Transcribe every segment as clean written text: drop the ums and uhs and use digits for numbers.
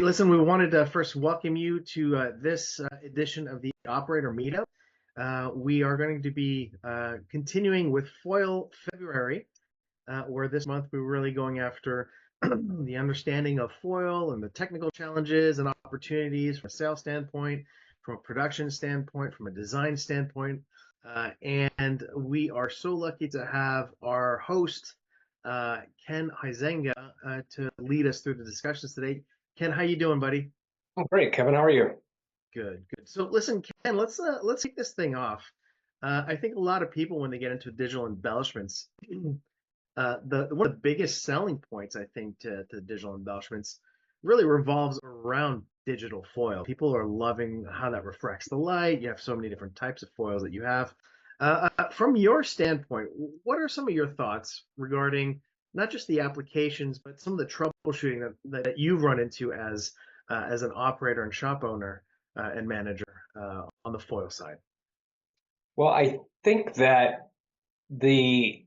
listen, we wanted to first welcome you to this edition of the Operator Meetup. We are going to be continuing with Foil February, where this month we're really going after the understanding of foil and the technical challenges and opportunities from a sales standpoint, from a production standpoint, from a design standpoint. And we are so lucky to have our host, Ken Huizenga, to lead us through the discussions today. Ken, how you doing, buddy? Oh, great, Kevin. How are you? Good, good. So listen, Ken, let's kick this thing off. I think a lot of people, when they get into digital embellishments, one of the biggest selling points, I think, to digital embellishments really revolves around digital foil. People are loving how that refracts the light. You have so many different types of foils that you have. From your standpoint, what are some of your thoughts regarding not just the applications, but some of the troubleshooting that you've run into as an operator and shop owner and manager on the foil side? Well, I think that the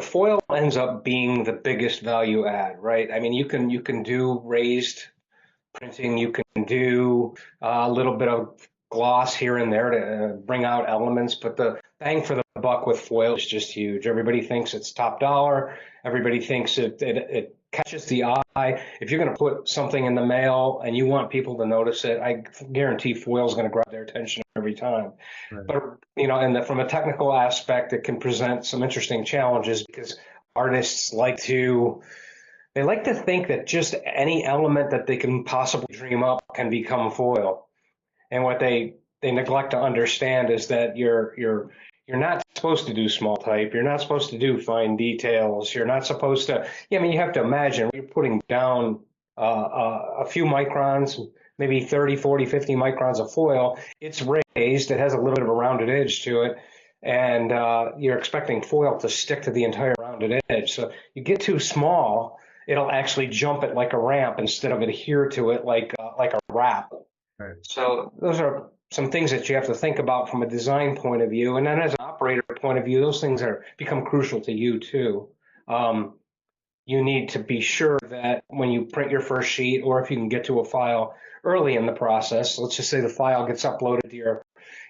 foil ends up being the biggest value add, right? I mean, you can do raised printing, you can do a little bit of gloss here and there to bring out elements, but the bang for the buck with foil is just huge. Everybody thinks it's top dollar. Everybody thinks it catches the eye. If you're going to put something in the mail and you want people to notice it, I guarantee foil is going to grab their attention every time. Right. But from a technical aspect, it can present some interesting challenges because artists like to think that just any element that they can possibly dream up can become foil. And what they neglect to understand is that you're not supposed to do small type. You're not supposed to do fine details. You're not supposed to. Yeah, I mean, you have to imagine you're putting down a few microns, maybe 30, 40, 50 microns of foil. It's raised. It has a little bit of a rounded edge to it. And you're expecting foil to stick to the entire rounded edge. So you get too small, it'll actually jump it like a ramp instead of adhere to it like a wrap. Right. So those are some things that you have to think about from a design point of view. And then as an operator point of view, those things become crucial to you too. You need to be sure that when you print your first sheet, or if you can get to a file early in the process, let's just say the file gets uploaded to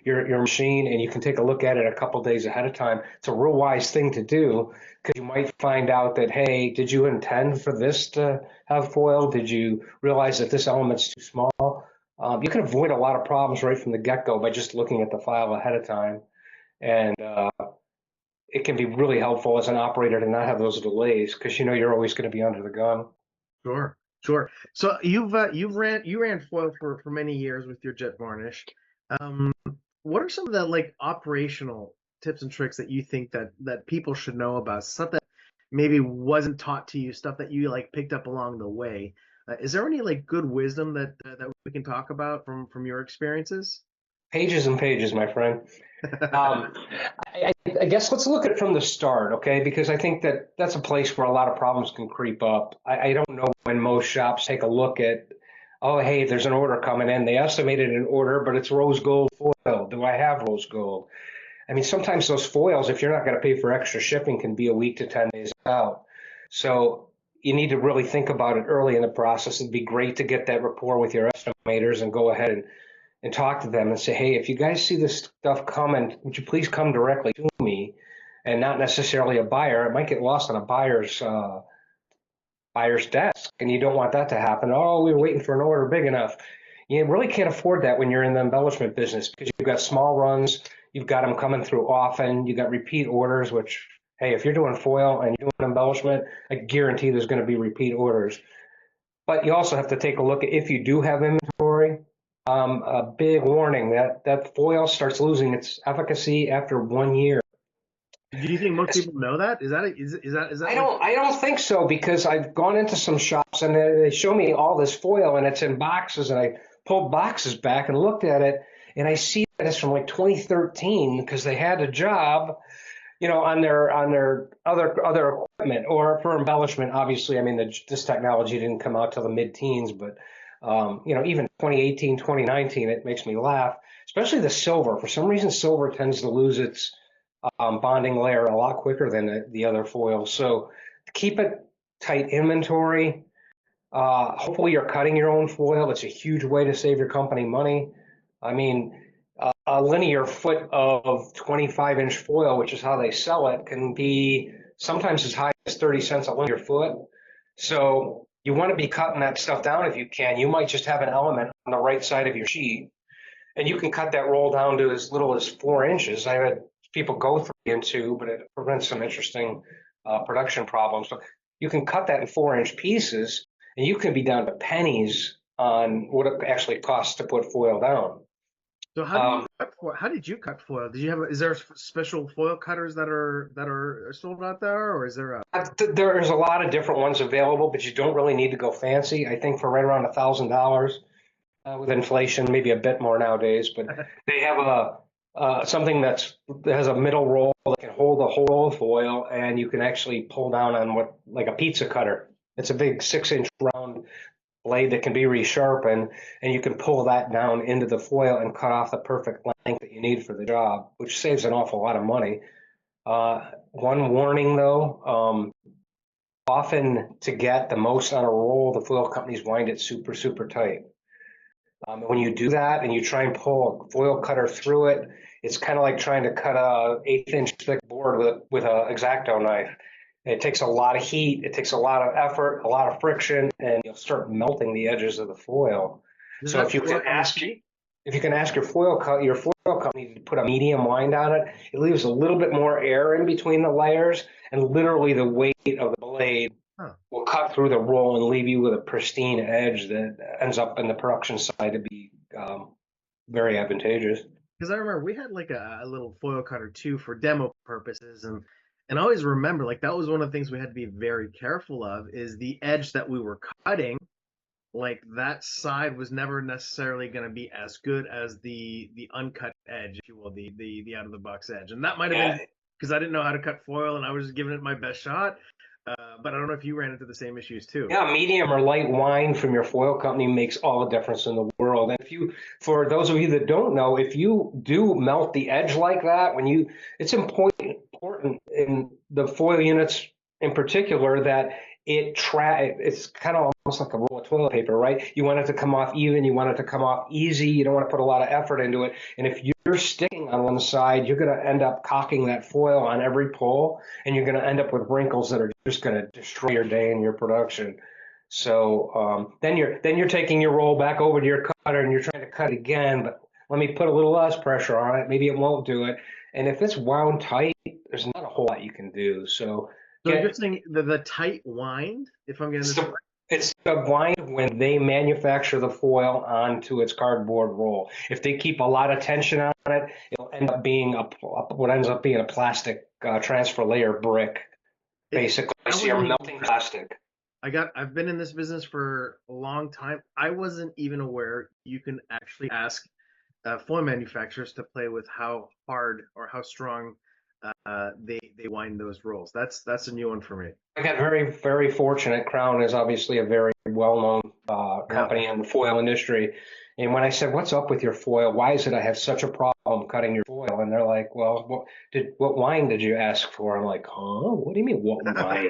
your machine and you can take a look at it a couple days ahead of time. It's a real wise thing to do because you might find out that, hey, did you intend for this to have foil? Did you realize that this element's too small? You can avoid a lot of problems right from the get-go by just looking at the file ahead of time. And it can be really helpful as an operator to not have those delays because you're always going to be under the gun. Sure, sure. So you ran foil for many years with your JETvarnish. What are some of the operational tips and tricks that you think that people should know about? Stuff that maybe wasn't taught to you, stuff that you picked up along the way. Is there any good wisdom that we can talk about from your experiences? Pages and pages, my friend. I guess let's look at it from the start, okay? Because I think that's a place where a lot of problems can creep up. I don't know when most shops take a look at, oh, hey, there's an order coming in. They estimated an order, but it's rose gold foil. Do I have rose gold? I mean, sometimes those foils, if you're not going to pay for extra shipping, can be a week to 10 days out. So you need to really think about it early in the process. It'd be great to get that rapport with your estimators and go ahead and talk to them and say, hey, if you guys see this stuff coming, would you please come directly to me and not necessarily a buyer? It might get lost on a buyer's desk, and you don't want that to happen. Oh, we were waiting for an order big enough. You really can't afford that when you're in the embellishment business because you've got small runs, you've got them coming through often, you've got repeat orders, which, hey, if you're doing foil and you're doing embellishment, I guarantee there's going to be repeat orders. But you also have to take a look at if you do have inventory. A big warning that foil starts losing its efficacy after 1 year. Do you think most people know that? Is that? I don't think so because I've gone into some shops and they show me all this foil and it's in boxes, and I pulled boxes back and looked at it and I see that it's from 2013 because they had a job, on their other equipment or for embellishment. Obviously, I mean this technology didn't come out till the mid-teens, but even 2018, 2019, it makes me laugh, especially the silver. For some reason, silver tends to lose its bonding layer a lot quicker than the other foils. So keep it tight inventory. Hopefully you're cutting your own foil. It's a huge way to save your company money. I mean, a linear foot of 25-inch foil, which is how they sell it, can be sometimes as high as 30 cents a linear foot. So you want to be cutting that stuff down if you can. You might just have an element on the right side of your sheet, and you can cut that roll down to as little as 4 inches. I've had people go 3 and 2, but it prevents some interesting production problems. So you can cut that in 4-inch pieces, and you can be down to pennies on what it actually costs to put foil down. So how do you cut foil? How did you cut foil? Did you have is there special foil cutters that are sold out there, or is there a There's a lot of different ones available, but you don't really need to go fancy. I think for right around $1,000 with inflation, maybe a bit more nowadays. But they have something that has a middle roll that can hold a whole roll of foil, and you can actually pull down on what like a pizza cutter. It's a big 6-inch round blade that can be resharpened, and you can pull that down into the foil and cut off the perfect length that you need for the job, which saves an awful lot of money. One warning though, often to get the most on a roll, the foil companies wind it super, super tight. When you do that and you try and pull a foil cutter through it, it's kind of like trying to cut a 1/8-inch thick board with a X-Acto knife. It takes a lot of heat, it takes a lot of effort, a lot of friction, and you'll start melting the edges of the foil. does So that work on the sheet? if you can ask your foil company to put a medium wind on it, it leaves a little bit more air in between the layers, and literally the weight of the blade Huh. will cut through the roll and leave you with a pristine edge that ends up in the production side to be very advantageous. Because I remember we had like a little foil cutter too for demo purposes, and I always remember like that was one of the things we had to be very careful of is the edge that we were cutting. Like that side was never necessarily going to be as good as the uncut edge, if you will, the out of the box edge. And that might have Yeah, been because I didn't know how to cut foil and I was just giving it my best shot. But I don't know if you ran into the same issues too. yeah, medium or light wine from your foil company makes all the difference in the world. And if you, for those of you that don't know, if you do melt the edge like that, it's important in the foil units in particular that it's kind of almost like a roll of toilet paper, right? You want it to come off even, you want it to come off easy, you don't want to put a lot of effort into it. And if you're sticking on one side, you're going to end up cocking that foil on every pull, and you're going to end up with wrinkles that are just going to destroy your day and your production. So then you're taking your roll back over to your cutter and you're trying to cut again, but let me put a little less pressure on it. Maybe it won't do it. And if it's wound tight, there's not a whole lot you can do. So So you're get saying the tight wind, if I'm getting it's this the it's the wind when they manufacture the foil onto its cardboard roll. If they keep a lot of tension on it, it'll end up being what ends up being a plastic transfer layer brick, right. basically. I So you're wasn't even melting plastic. I've been in this business for a long time. I wasn't even aware you can actually ask foil manufacturers to play with how hard or how strong they wind those rolls. That's a new one for me. I got very, very fortunate. Crown is obviously a very well-known Yeah. company in the foil industry. And when I said, "What's up with your foil? Why is it I have such a problem cutting your foil?" And they're like, "Well, what wine did you ask for?" I'm like, "Huh? What do you mean, what wine?"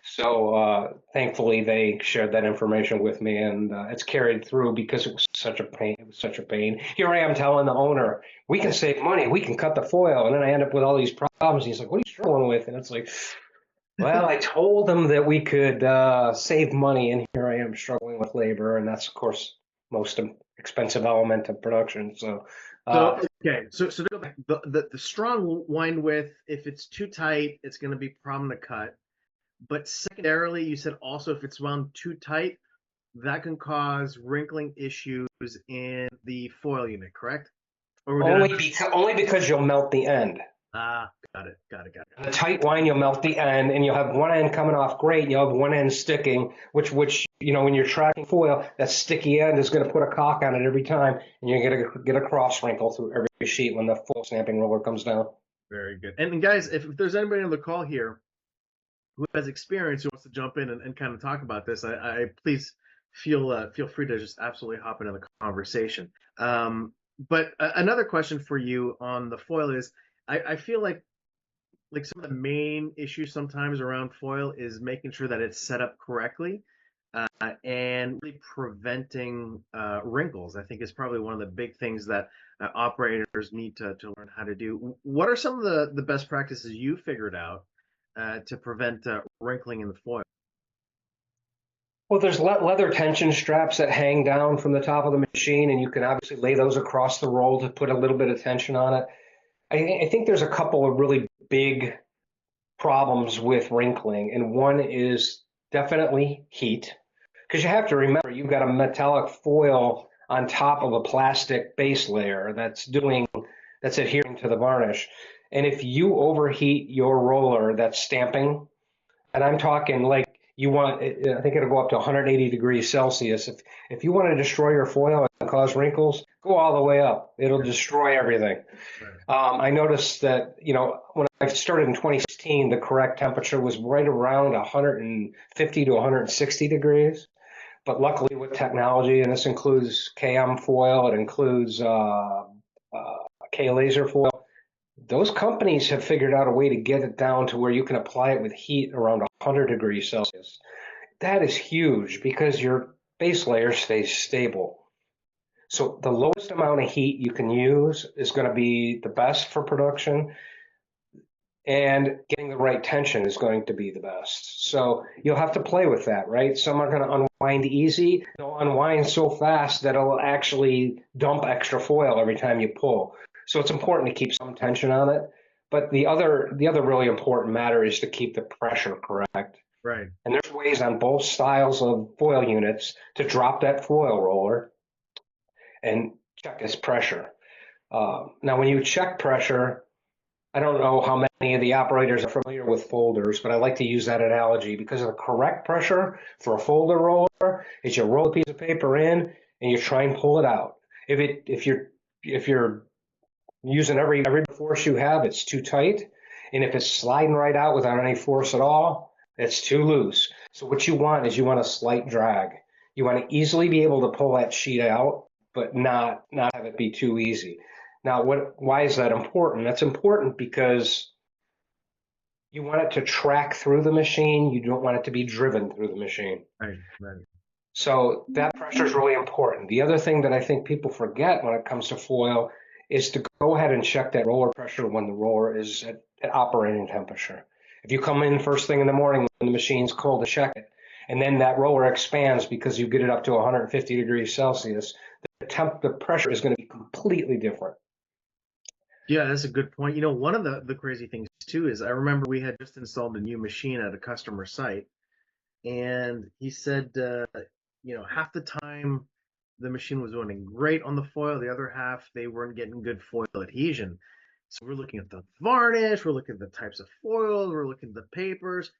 So thankfully, they shared that information with me, and it's carried through because it was such a pain. It was such a pain. Here I am telling the owner, "We can save money. We can cut the foil," and then I end up with all these problems. He's like, "What are you struggling with?" And it's like, well, I told them that we could save money, and here I am struggling with labor, and that's, of course, most expensive element of production. So, So uh, okay, so to go back, the strong wind width, if it's too tight, it's going to be a problem to cut. But secondarily, you said also if it's wound too tight, that can cause wrinkling issues in the foil unit, correct? Or did I? only because you'll melt the end. Ah, got it, got it, got it, got The tight wine, you'll melt the end, and you'll have one end coming off great, and you'll have one end sticking, which when you're tracking foil, that sticky end is going to put a caulk on it every time, and you're going to get a cross wrinkle through every sheet when the foil stamping roller comes down. Very good. And guys, if there's anybody on the call here who has experience who wants to jump in and kind of talk about this, I please feel free to just absolutely hop into the conversation. But another question for you on the foil is, I feel like some of the main issues sometimes around foil is making sure that it's set up correctly. and really preventing wrinkles. I think is probably one of the big things that operators need to learn how to do. What are some of the best practices you figured out to prevent wrinkling in the foil? Well, there's leather tension straps that hang down from the top of the machine, and you can obviously lay those across the roll to put a little bit of tension on it. I think there's a couple of really big problems with wrinkling, and one is definitely heat, because you have to remember you've got a metallic foil on top of a plastic base layer that's adhering to the varnish. And if you overheat your roller that's stamping, and I'm talking like I think it'll go up to 180 degrees Celsius. If you want to destroy your foil and cause wrinkles, go all the way up. It'll destroy everything. I noticed that, when I started in 2016, the correct temperature was right around 150 to 160 degrees. But luckily with technology, and this includes KM foil, it includes K laser foil, those companies have figured out a way to get it down to where you can apply it with heat around 100 degrees Celsius. That is huge because your base layer stays stable. So the lowest amount of heat you can use is going to be the best for production, and getting the right tension is going to be the best. So you'll have to play with that, right? Some are going to unwind easy. They'll unwind so fast that it'll actually dump extra foil every time you pull. So it's important to keep some tension on it. But the other really important matter is to keep the pressure correct. Right. And there's ways on both styles of foil units to drop that foil roller and check its pressure. Now, when you check pressure, I don't know how many of the operators are familiar with folders, but I like to use that analogy because of the correct pressure for a folder roller is you roll a piece of paper in and you try and pull it out. If you're using every force you have, it's too tight. And if it's sliding right out without any force at all, it's too loose. So what you want is a slight drag. You want to easily be able to pull that sheet out, but not have it be too easy. Now, why is that important? That's important because you want it to track through the machine. You don't want it to be driven through the machine. Right, right. So that pressure is really important. The other thing that I think people forget when it comes to foil is to go ahead and check that roller pressure when the roller is at operating temperature. If you come in first thing in the morning when the machine's cold, to check it, and then that roller expands because you get it up to 150 degrees Celsius, the pressure is going to be completely different. Yeah, that's a good point. One of the crazy things too is I remember we had just installed a new machine at a customer site, and he said, half the time the machine was running great on the foil, the other half they weren't getting good foil adhesion. So we're looking at the varnish, we're looking at the types of foils, we're looking at the papers.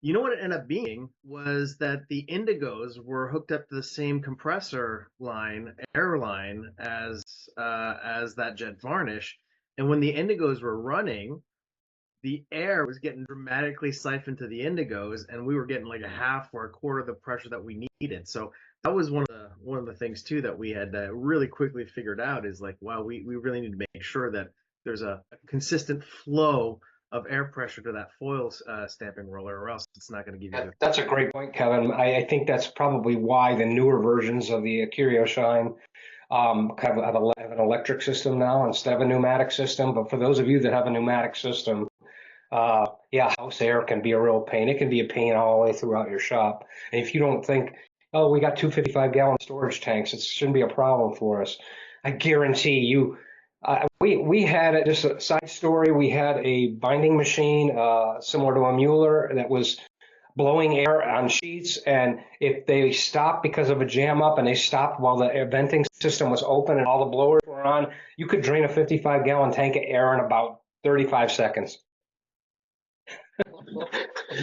You know what it ended up being was that the indigos were hooked up to the same compressor line, air line, as that JETvarnish, and when the indigos were running, the air was getting dramatically siphoned to the indigos, and we were getting like a half or a quarter of the pressure that we needed. So that was one of the things too that we had really quickly figured out is like, wow, we really need to make sure that there's a consistent flow of air pressure to that foil stamping roller, or else it's not going to give you. That's a great point, Kevin. I think that's probably why the newer versions of the Curio Shine kind of have an electric system now instead of a pneumatic system. But for those of you that have a pneumatic system, house air can be a real pain. It can be a pain all the way throughout your shop. And if you don't think, oh, we got 255-gallon storage tanks, it shouldn't be a problem for us. I guarantee you, we had just a side story. We had a binding machine similar to a Mueller that was blowing air on sheets, and if they stopped because of a jam up and they stopped while the venting system was open and all the blowers were on, you could drain a 55-gallon tank of air in about 35 seconds.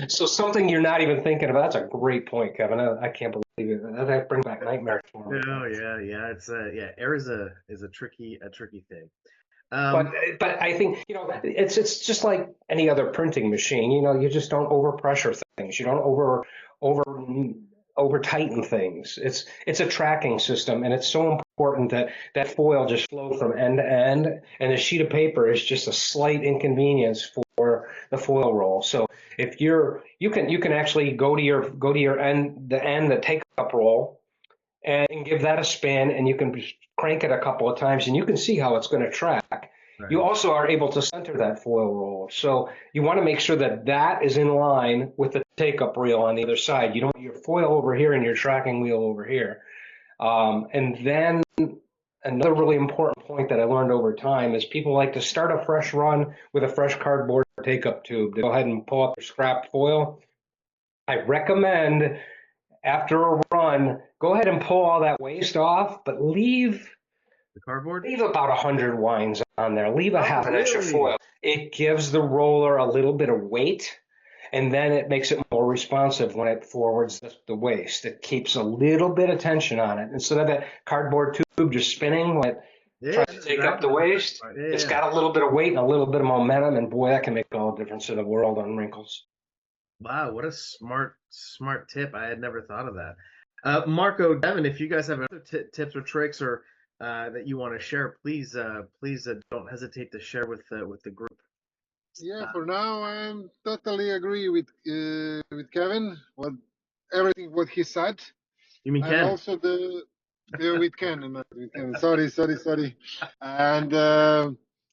So something you're not even thinking about. That's a great point, Kevin. I can't believe it. That brings back nightmares for me. Oh yeah. It's air is a tricky thing. But I think it's just like any other printing machine. You just don't overpressure things. You don't over tighten things. It's a tracking system, and it's so important that foil just flow from end to end, and a sheet of paper is just a slight inconvenience for the foil roll. So if you can actually go to your end, the take up roll, and give that a spin, and you can crank it a couple of times, and you can see how it's going to track. Right. You also are able to center that foil roll. So you want to make sure that that is in line with the take-up reel on the other side. You don't want your foil over here and your tracking wheel over here. And then another really important point that I learned over time is people like to start a fresh run with a fresh cardboard take-up tube to go ahead and pull up your scrap foil. I recommend after a run, go ahead and pull all that waste off, but leave The cardboard? about 100 winds on there. Leave a half an inch of really? foil. It gives the roller a little bit of weight, and then it makes it more responsive when it forwards the waste. It keeps a little bit of tension on it. Instead of that cardboard tube just spinning when it tries to take up the waste, it's got a little bit of weight and a little bit of momentum, and boy, that can make all the difference in the world on wrinkles. Wow, what a smart tip. I had never thought of that. Marco, Devon, if you guys have other tips or tricks or that you want to share, please don't hesitate to share with the group. Yeah, for now I'm totally agree with Kevin. Everything what he said, You mean and Ken? also with Ken, not with Kevin. Sorry.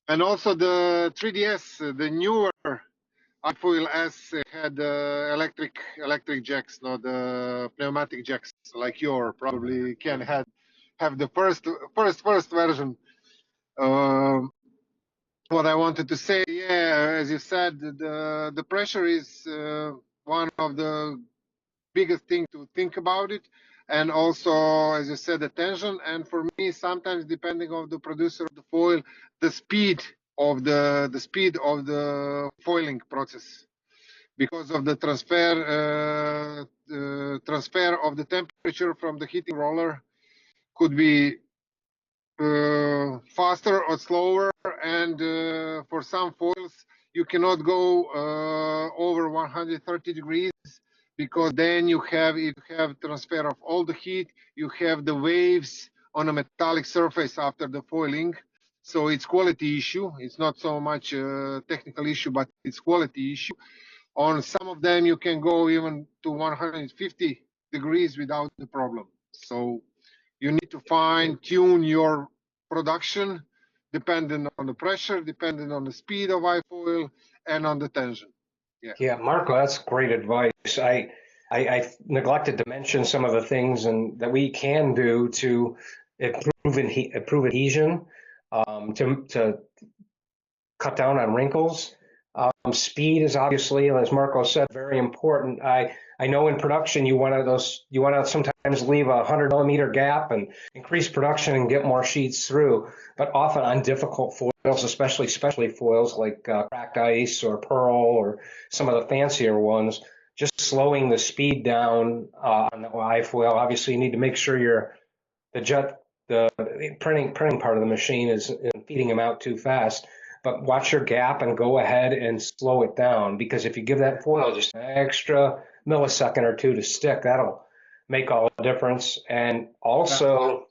And also the 3DS, the newer iFoil S had electric jacks, not the pneumatic jacks like your probably Ken have the first version. What I wanted to say, yeah, as you said, the pressure is one of the biggest thing to think about it, and also, as you said, the tension. And for me, sometimes depending on the producer of the foil, the speed of the foiling process, because of the transfer of the temperature from the heating roller could be faster or slower, and for some foils you cannot go over 130 degrees, because then if you have transfer of all the heat, you have the waves on a metallic surface after the foiling. So it's quality issue. It's not so much a technical issue, but it's quality issue. On some of them you can go even to 150 degrees without the problem. So you need to fine tune your production depending on the pressure, depending on the speed of iFoil, and on the tension. Yeah, Marco, that's great advice. I neglected to mention some of the things that we can do to improve adhesion, to cut down on wrinkles. Speed is obviously, as Marco said, very important. I know in production you want to sometimes leave a 100 millimeter gap and increase production and get more sheets through, but often on difficult foils, especially foils like cracked ice or pearl or some of the fancier ones, just slowing the speed down on the iFoil. Obviously, you need to make sure the printing part of the machine is feeding them out too fast. But watch your gap and go ahead and slow it down, because if you give that foil just an extra millisecond or two to stick, that'll make all the difference. And also,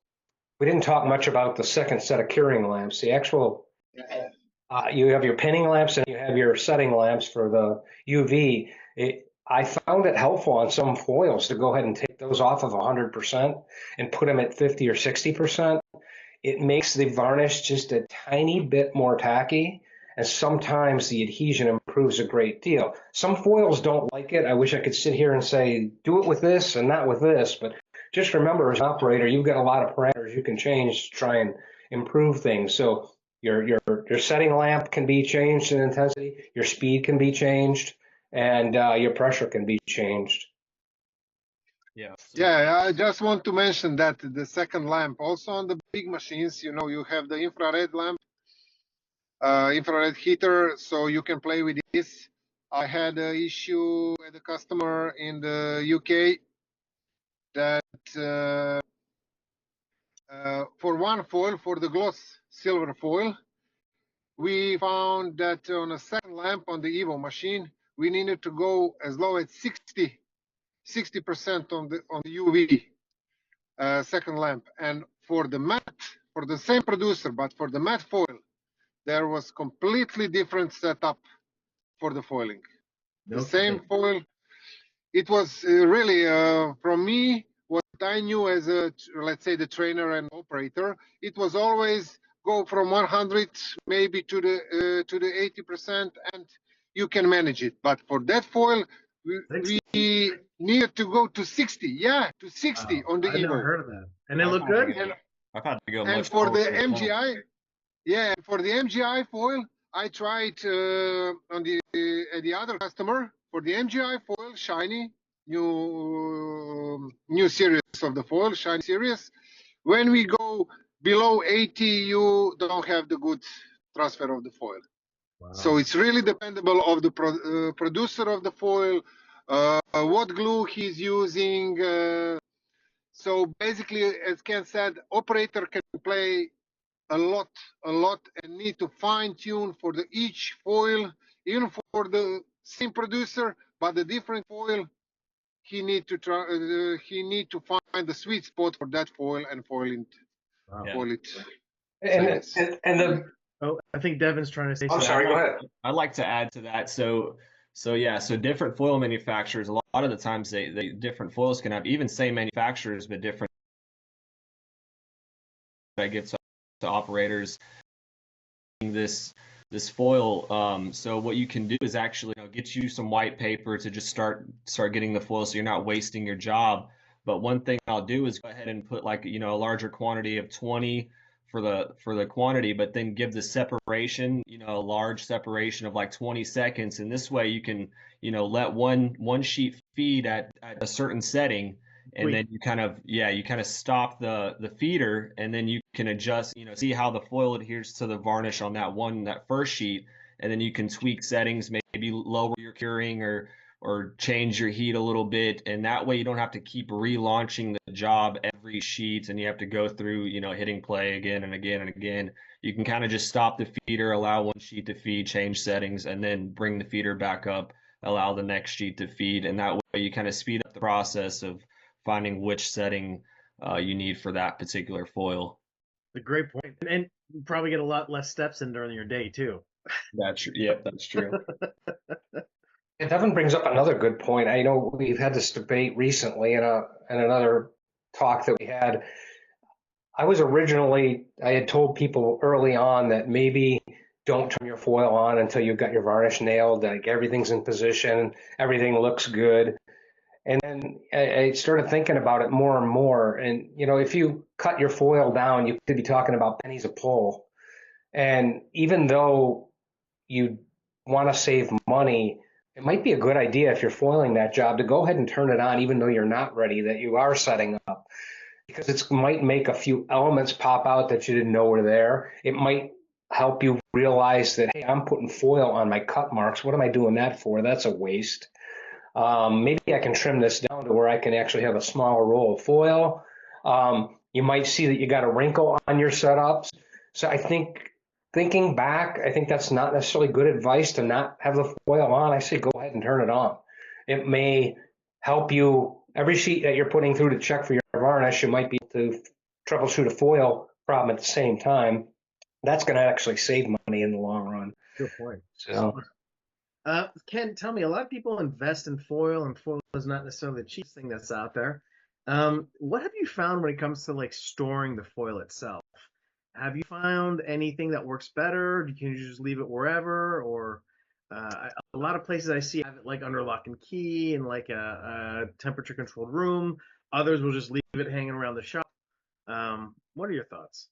we didn't talk much about the second set of curing lamps. The actual, you have your pinning lamps and you have your setting lamps for the UV. I found it helpful on some foils to go ahead and take those off of 100% and put them at 50 or 60%. It makes the varnish just a tiny bit more tacky, and sometimes the adhesion improves a great deal. Some foils don't like it. I wish I could sit here and say, do it with this and not with this, but just remember, as an operator, you've got a lot of parameters you can change to try and improve things. So your setting lamp can be changed in intensity, your speed can be changed, and your pressure can be changed. Yeah, I just want to mention that the second lamp, also on the big machines, you have the infrared lamp, infrared heater, so you can play with this. I had an issue with a customer in the UK that for one foil, for the gloss silver foil, we found that on a second lamp on the Evo machine, we needed to go as low as 60% on the UV second lamp. And for the matte, for the same producer, but for the matte foil, there was completely different setup for the foiling. No The same kidding. foil. It was really, from me, what I knew as a, let's say, the trainer and operator, it was always go from 100 maybe to the 80%, and you can manage it. But for that foil, we 60? needed to go to 60. Yeah, to 60 Wow, on the I've never Evo. heard of that. And they I've look had to good? go. I've had to go And much for lower the as well. MGI, yeah, for the MGI foil, I tried on the other customer for the MGI foil, shiny, new series of the foil, shiny series. When we go below 80, you don't have the good transfer of the foil. So Wow. it's really dependable of the producer of the foil, what glue he's using. So basically, as Ken said, operator can play a lot, and need to fine tune for the each foil, even for the same producer, but the different foil. He need to try. He need to find the sweet spot for that foil and foil it. Wow. Yeah. Foil it. And, yes. and the, Oh, I think Devon's trying to say I'm something. sorry, go ahead. I'd like to add to that. So yeah, so different foil manufacturers, a lot of the times they different foils can have even same manufacturers, but different that gets to operators this foil. So what you can do is actually get you some white paper to just start getting the foil so you're not wasting your job. But one thing I'll do is go ahead and put like a larger quantity of 20 for the quantity, but then give the separation, a large separation of like 20 seconds, and this way you can let one sheet feed at a certain setting, and then you kind of stop the feeder, and then you can adjust, see how the foil adheres to the varnish on that first sheet, and then you can tweak settings, maybe lower your curing or change your heat a little bit, and that way you don't have to keep relaunching the job every sheet, and you have to go through hitting play again and again and again. You can kind of just stop the feeder, allow one sheet to feed, change settings, and then bring the feeder back up, allow the next sheet to feed, and that way you kind of speed up the process of finding which setting you need for that particular foil. A great point. And you probably get a lot less steps in during your day too. That's true. And Devon brings up another good point. I know we've had this debate recently in another talk that we had. I had told people early on that maybe don't turn your foil on until you've got your varnish nailed, like everything's in position, everything looks good. And then I started thinking about it more and more. And, if you cut your foil down, you could be talking about pennies a pull. And even though you want to save money, it might be a good idea if you're foiling that job to go ahead and turn it on, even though you're not ready, that you are setting up, because it might make a few elements pop out that you didn't know were there. It might help you realize that, hey, I'm putting foil on my cut marks. What am I doing that for? That's a waste. Maybe I can trim this down to where I can actually have a smaller roll of foil. You might see that you got a wrinkle on your setups. So I think, thinking back, I think that's not necessarily good advice to not have the foil on. I say go ahead and turn it on. It may help you. Every sheet that you're putting through to check for your varnish, you might be able to troubleshoot a foil problem at the same time. That's going to actually save money in the long run. Good point. So, Ken, tell me, a lot of people invest in foil, and foil is not necessarily the cheapest thing that's out there. What have you found when it comes to like storing the foil itself? Have you found anything that works better? Can you just leave it wherever? Or a lot of places I see have it like under lock and key in like a temperature controlled room. Others will just leave it hanging around the shop. What are your thoughts?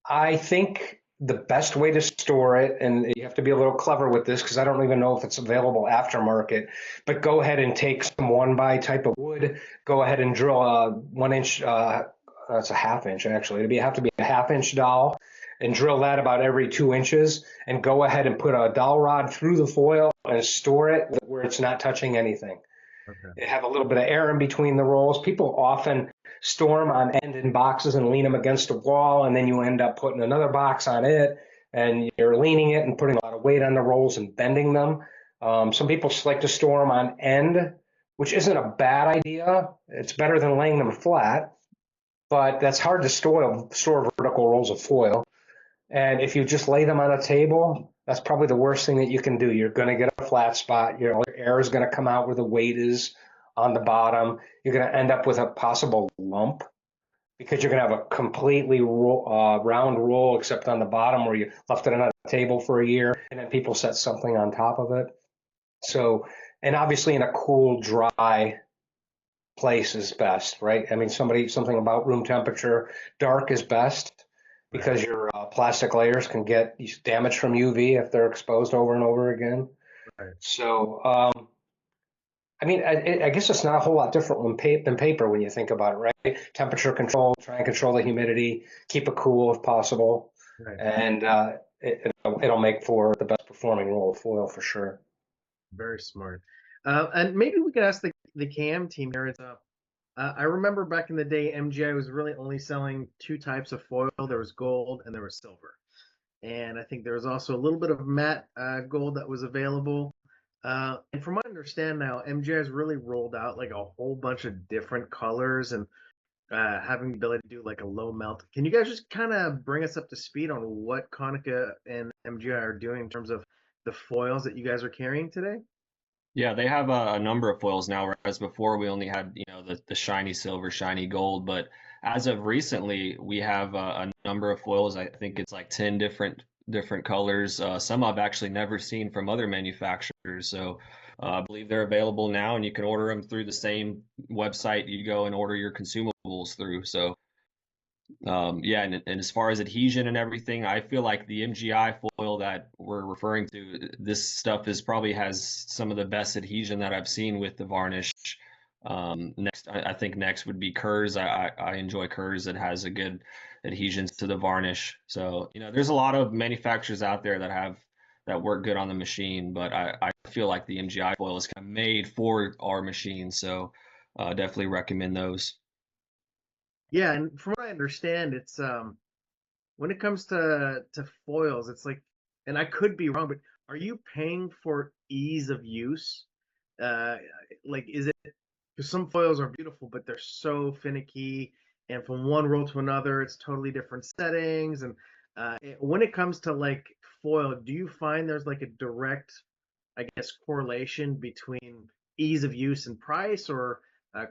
I think the best way to store it, and you have to be a little clever with this because I don't even know if it's available aftermarket, but go ahead and take some 1x type of wood, go ahead and drill a 1-inch, that's a half-inch actually, have to be a half-inch dowel, and drill that about every 2 inches, and go ahead and put a dowel rod through the foil and store it where it's not touching anything. Okay. Have a little bit of air in between the rolls. People often store them on end in boxes and lean them against a wall, and then you end up putting another box on it, and you're leaning it and putting a lot of weight on the rolls and bending them. Some people like to store them on end, which isn't a bad idea. It's better than laying them flat, but that's hard to store vertical rolls of foil. And if you just lay them on a table, That's probably the worst thing that you can do. You're going to get a flat spot. Your air is going to come out where the weight is on the bottom. You're going to end up with a possible lump because you're going to have a completely round roll except on the bottom where you left it on a table for a year and then people set something on top of it. So, and obviously in a cool, dry place is best, right? I mean, something about room temperature, dark is best because your plastic layers can get damaged from UV if they're exposed over and over again. Right. So, I mean, I guess it's not a whole lot different than paper when you think about it, right? Temperature control, try and control the humidity, keep it cool if possible, Right. and it'll make for the best performing roll of foil for sure. Very smart. And maybe we could ask the CAM team here. I remember back in the day, MGI was really only selling two types of foil. There was gold and there was silver. And I think there was also a little bit of matte gold that was available. And from what I understand now, MGI has really rolled out like a whole bunch of different colors and having the ability to do like a low melt. Can you guys just kind of bring us up to speed on what Konica and MGI are doing in terms of the foils that you guys are carrying today? Yeah, they have a number of foils now, whereas before we only had, the shiny silver, shiny gold. But as of recently, we have a number of foils. I think it's like 10 different colors. Some I've actually never seen from other manufacturers. So I believe they're available now, and you can order them through the same website you go and order your consumables through. So yeah, and as far as adhesion and everything, I feel like the MGI foil that we're referring to, this stuff is probably has some of the best adhesion that I've seen with the varnish. Next, I think next would be Kerr's. I enjoy Kerr's. It has a good adhesion to the varnish. So, there's a lot of manufacturers out there that work good on the machine, but I feel like the MGI foil is kind of made for our machine. So, definitely recommend those. Yeah, and from what I understand, it's when it comes to foils, it's like, and I could be wrong, but are you paying for ease of use? Uh, like, is it because some foils are beautiful, but they're so finicky, and from one roll to another, it's totally different settings. And when it comes to like foil, do you find there's like a direct, I guess, correlation between ease of use and price, or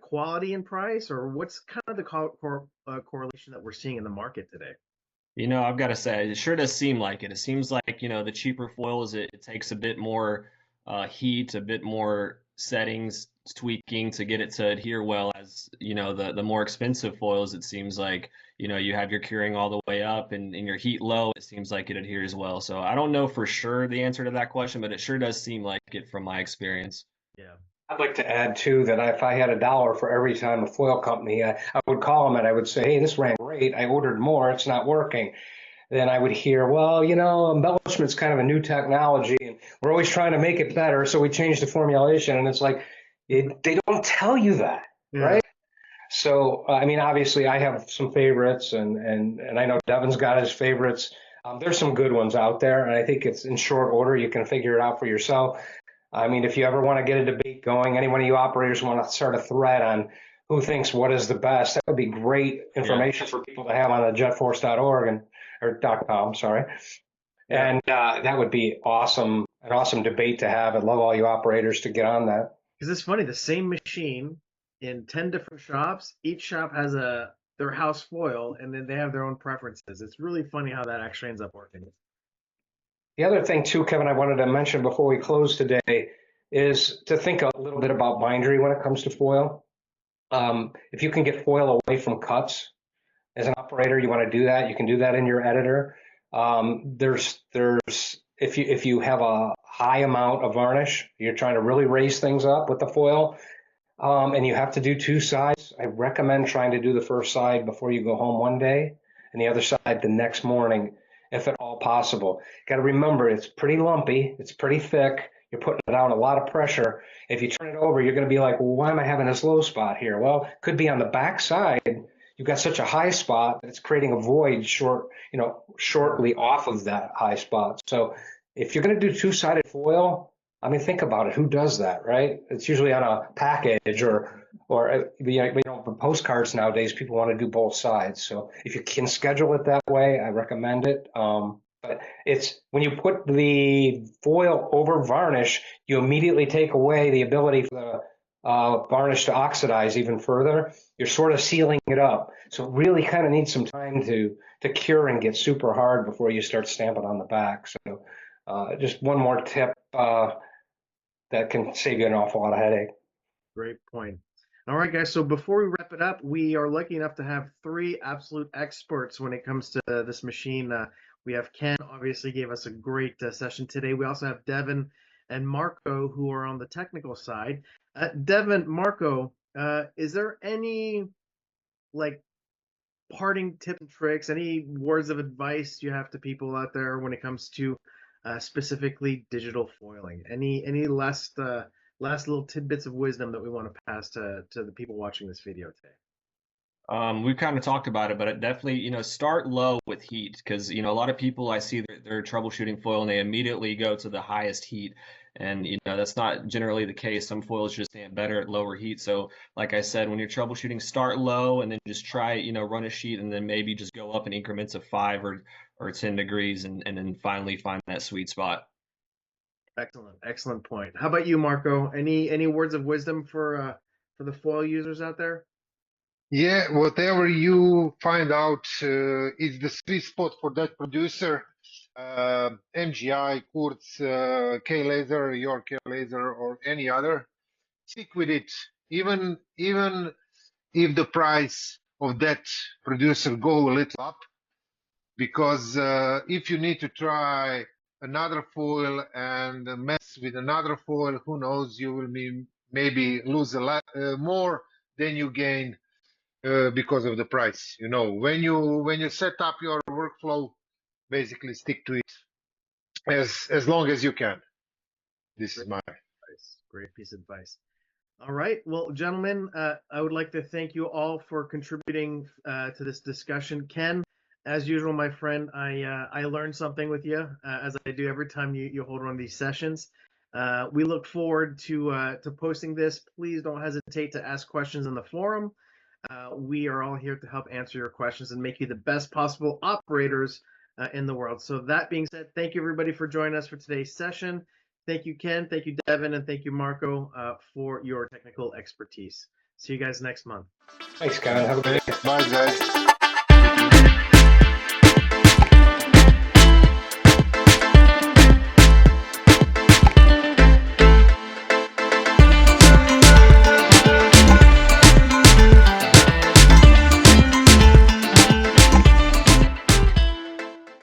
quality and price, or what's kind of the correlation that we're seeing in the market today? I've got to say, it sure does seem like it. It seems like, the cheaper foils, it takes a bit more heat, a bit more settings, tweaking to get it to adhere well as, the more expensive foils, it seems like, you have your curing all the way up and your heat low, it seems like it adheres well. So I don't know for sure the answer to that question, but it sure does seem like it from my experience. Yeah. I'd like to add too that if I had $1 for every time a foil company, I would call them and I would say, hey, this ran great. I ordered more. It's not working. Then I would hear, well, embellishment's kind of a new technology and we're always trying to make it better. So we changed the formulation. And it's like, they don't tell you that, Yeah. right? So, I mean, obviously I have some favorites and I know Devon's got his favorites. There's some good ones out there. And I think it's in short order. You can figure it out for yourself. I mean, if you ever want to get a debate going, any one of you operators want to start a thread on who thinks what is the best, that would be great information for people to have on the jetforce.org or .com, sorry. Yeah. And that would be awesome, an awesome debate to have. I'd love all you operators to get on that. Because it's funny, the same machine in 10 different shops, each shop has their house foil, and then they have their own preferences. It's really funny how that actually ends up working. The other thing too, Kevin, I wanted to mention before we close today is to think a little bit about bindery when it comes to foil. If you can get foil away from cuts, as an operator, you want to do that. You can do that in your editor. There's if you have a high amount of varnish, you're trying to really raise things up with the foil, and you have to do two sides. I recommend trying to do the first side before you go home one day, and the other side the next morning, if at all possible. Got to remember, it's pretty lumpy, it's pretty thick. You're putting it on a lot of pressure. If you turn it over, you're going to be like, well, why am I having this low spot here? Well, it could be on the back side. You've got such a high spot that it's creating a void shortly off of that high spot. So if you're going to do two-sided foil, I mean, think about it. Who does that, right? It's usually on a package or for postcards nowadays, people want to do both sides. So if you can schedule it that way, I recommend it. But it's when you put the foil over varnish, you immediately take away the ability for the varnish to oxidize even further. You're sort of sealing it up. So it really kind of needs some time to cure and get super hard before you start stamping on the back. So just one more tip that can save you an awful lot of headache. Great point. All right, guys. So before we wrap it up, we are lucky enough to have three absolute experts when it comes to this machine. We have Ken, obviously gave us a great session today. We also have Devon and Marko, who are on the technical side. Devon, Marko, is there any like parting tips and tricks, any words of advice you have to people out there when it comes to specifically digital foiling? Any last little tidbits of wisdom that we want to pass to the people watching this video today? We've kind of talked about it, but it definitely, start low with heat because, a lot of people I see they're troubleshooting foil and they immediately go to the highest heat. And, that's not generally the case. Some foils just stand better at lower heat. So, like I said, when you're troubleshooting, start low and then just try, run a sheet and then maybe just go up in increments of 5 or 10 degrees and then finally find that sweet spot. Excellent point. How about you, Marko? Any words of wisdom for the foil users out there? Yeah, whatever you find out is the sweet spot for that producer, MGI, Kurz, K-Laser, your K-Laser, or any other, stick with it. Even if the price of that producer go a little up, because if you need to try another foil and mess with another foil, who knows, you will maybe lose a lot more than you gain because of the price. When you set up your workflow, basically stick to it as long as you can. This is my advice. Great piece of advice. All right. Well, gentlemen, I would like to thank you all for contributing to this discussion. Ken, as usual, my friend, I learned something with you, as I do every time you hold one of these sessions. We look forward to posting this. Please don't hesitate to ask questions in the forum. We are all here to help answer your questions and make you the best possible operators in the world. So that being said, thank you everybody for joining us for today's session. Thank you, Ken. Thank you, Devon. And thank you, Marko, for your technical expertise. See you guys next month. Thanks, Kevin. Have a good day. bye, guys.